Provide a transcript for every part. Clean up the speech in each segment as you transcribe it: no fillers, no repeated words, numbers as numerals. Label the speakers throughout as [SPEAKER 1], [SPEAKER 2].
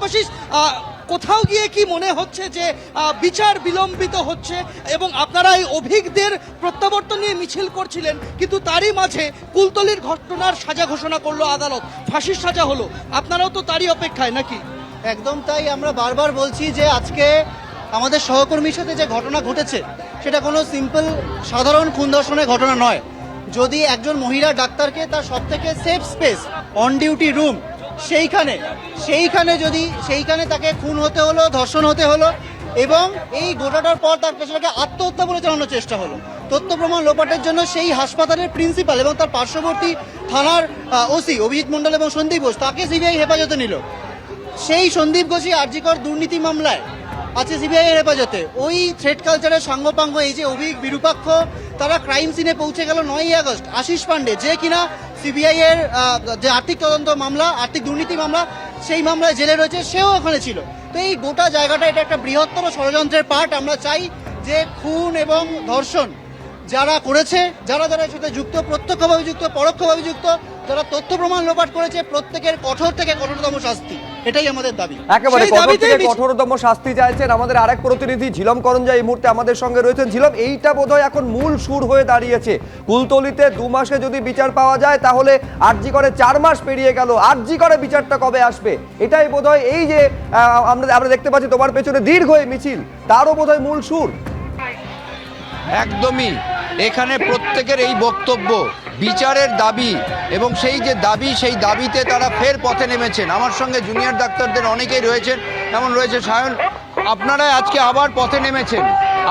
[SPEAKER 1] দেবাশিস, কোথাও গিয়ে কি মনে হচ্ছে যে বিচার বিলম্বিত হচ্ছে এবং আপনারা এই অভিজ্ঞদের প্রত্যাবর্তন নিয়ে মিছিল করছিলেন, কিন্তু তারই মাঝে কুলতলির ঘটনার সাজা ঘোষণা করলো আদালত, ফাঁসির সাজা হলো, আপনারাও তো তারই অপেক্ষায় নাকি?
[SPEAKER 2] একদম তাই। আমরা বারবার বলছি যে আজকে আমাদের সহকর্মীর সাথে যে ঘটনা ঘটেছে সেটা কোনো সিম্পল সাধারণ খুন ধর্ষণের ঘটনা নয়। যদি একজন মহিলা ডাক্তারকে তার সব থেকে safe space on duty room সেইখানে তাকে খুন হতে হলো, ধর্ষণ হতে হলো, এবং এই ঘটনার পর তার পেছনে আত্মহত্যা বলে চালানোর চেষ্টা হলো। তথ্য প্রমাণ লোপাটের জন্য সেই হাসপাতালের প্রিন্সিপাল এবং তার পার্শ্ববর্তী থানার ওসি অভিজিৎ মণ্ডল এবং সন্দীপ ঘোষ তাকে সিবিআই হেফাজতে নিল। সেই সন্দীপ ঘোষই আরজিকর দুর্নীতি মামলায় আছে সিবিআই এর হেফাজতে। ওই থ্রেড কালচারের সাঙ্গপাঙ্গ এই যে অভিক বিরূপাক্ষ, তারা ক্রাইম সিনে পৌঁছে গেল 9ই আগস্ট। আশিস পান্ডে, যে কিনা সিবিআই এর যে আর্থিক তদন্ত মামলা, আর্থিক দুর্নীতি মামলা, সেই মামলায় জেলে রয়েছে, সেও ওখানে ছিল। তো এই গোটা জায়গাটা এটা একটা বৃহত্তর ষড়যন্ত্রের পার্ট। আমরা চাই যে খুন এবং ধর্ষণ যারা করেছে, যারা এর সাথে যুক্ত, প্রত্যক্ষভাবে যুক্ত, পরোক্ষভাবে যুক্ত, যারা তথ্য প্রমাণ লোপাট করেছে, প্রত্যেকের কঠোর থেকে কঠোরতম শাস্তি, এটাই আমাদের দাবি।
[SPEAKER 3] একেবারে কঠোর থেকে কঠোরতম শাস্তি চাইছেন আমাদের আরেক প্রতিনিধি ঝিলম করঞ্জা এই মুহূর্তে আমাদের সঙ্গে রয়েছেন। ঝিলম, এইটা বোধহয় এখন মূল সুর হয়ে দাঁড়িয়েছে। কুলতলিতে 2 মাসে যদি বিচার পাওয়া যায় তাহলে আরজি করে 4 মাস পেরিয়ে গেল, আরজি করে বিচারটা কবে আসবে? এটাই বোধহয় এই যে আমরা দেখতে পাচ্ছি তোমার পেছনে দীর্ঘ এই মিছিল, তারও বোধহয় মূল সুর।
[SPEAKER 4] একদমই, এখানে প্রত্যেকের এই বক্তব্য বিচারের দাবি, এবং সেই যে দাবি, সেই দাবিতে তারা ফের পথে নেমেছেন। আমার সঙ্গে জুনিয়র ডাক্তারদের অনেকেই রয়েছেন, যেমন রয়েছে সায়ন। আপনারা আজকে আবার পথে নেমেছেন,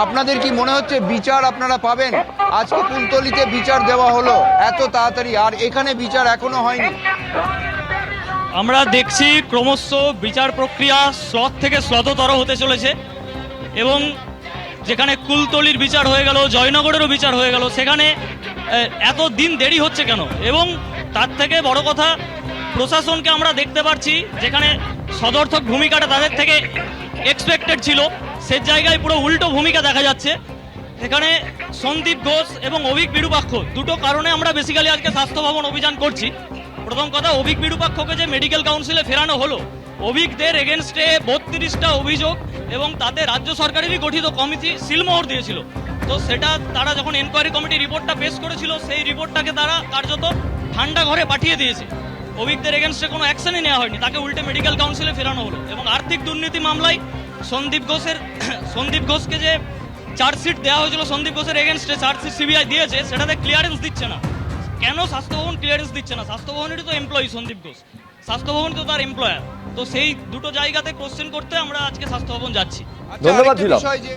[SPEAKER 4] আপনাদের কি মনে হচ্ছে বিচার আপনারা পাবেন? আজকে কুলতলিতে বিচার দেওয়া হলো এত তাড়াতাড়ি, আর এখানে বিচার এখনো হয়নি।
[SPEAKER 5] আমরা দেখছি ক্রমশ বিচার প্রক্রিয়া স্লথ থেকে স্লথতর হতে চলেছে, এবং যেখানে কুলতলির বিচার হয়ে গেল, জয়নগরেরও বিচার হয়ে গেল, সেখানে এত দিন দেরি হচ্ছে কেন? এবং তার থেকে বড় কথা, প্রশাসনকে আমরা দেখতে পাচ্ছি যেখানে সদর্থক ভূমিকাটা তাদের থেকে এক্সপেক্টেড ছিল, সে জায়গায় পুরো উল্টো ভূমিকা দেখা যাচ্ছে। সেখানে সন্দীপ ঘোষ এবং অভিক বিরূপাক্ষ, দুটো কারণে আমরা বেসিক্যালি আজকে স্বাস্থ্য ভবন অভিযান করছি। প্রথম কথা, অভিক বিরূপাক্ষকে যে মেডিকেল কাউন্সিলে ফেরানো হলো, অভিকদের এগেনস্টে 32টা অভিযোগ, এবং তাতে রাজ্য সরকারেরই গঠিত কমিটি সিলমোহর দিয়েছিল। তো সেটা তারা যখন এনকোয়ারি কমিটি রিপোর্টটা পেশ করেছিল, সেই রিপোর্টটাকে তারা কার্যত ঠান্ডা ঘরে পাঠিয়ে দিয়েছে। অভিকদের এগেনস্টে কোনো অ্যাকশনই নেওয়া হয়নি, তাকে উল্টে মেডিকেল কাউন্সিলে ফেরানো হলো। এবং আর্থিক দুর্নীতি মামলায় সন্দীপ ঘোষকে যে চার্জশিট দেওয়া হয়েছিল, সন্দীপ ঘোষের এগেনস্টে চার্জশিট সিবিআই দিয়েছে, সেটাতে ক্লিয়ারেন্স দিচ্ছে না। কেন স্বাস্থ্য ভবন ক্লিয়ারেন্স দিচ্ছে না? স্বাস্থ্য ভবনেরই তো এমপ্লয়ি সন্দীপ ঘোষ, স্বাস্থ্য ভবন তো তার এমপ্লয়ার। তো সেই দুটো জায়গাতে কোশ্চেন করতে আমরা আজকে স্বাস্থ্য ভবন যাচ্ছি।
[SPEAKER 3] ধন্যবাদ ঝিলম।
[SPEAKER 4] বিষয় যে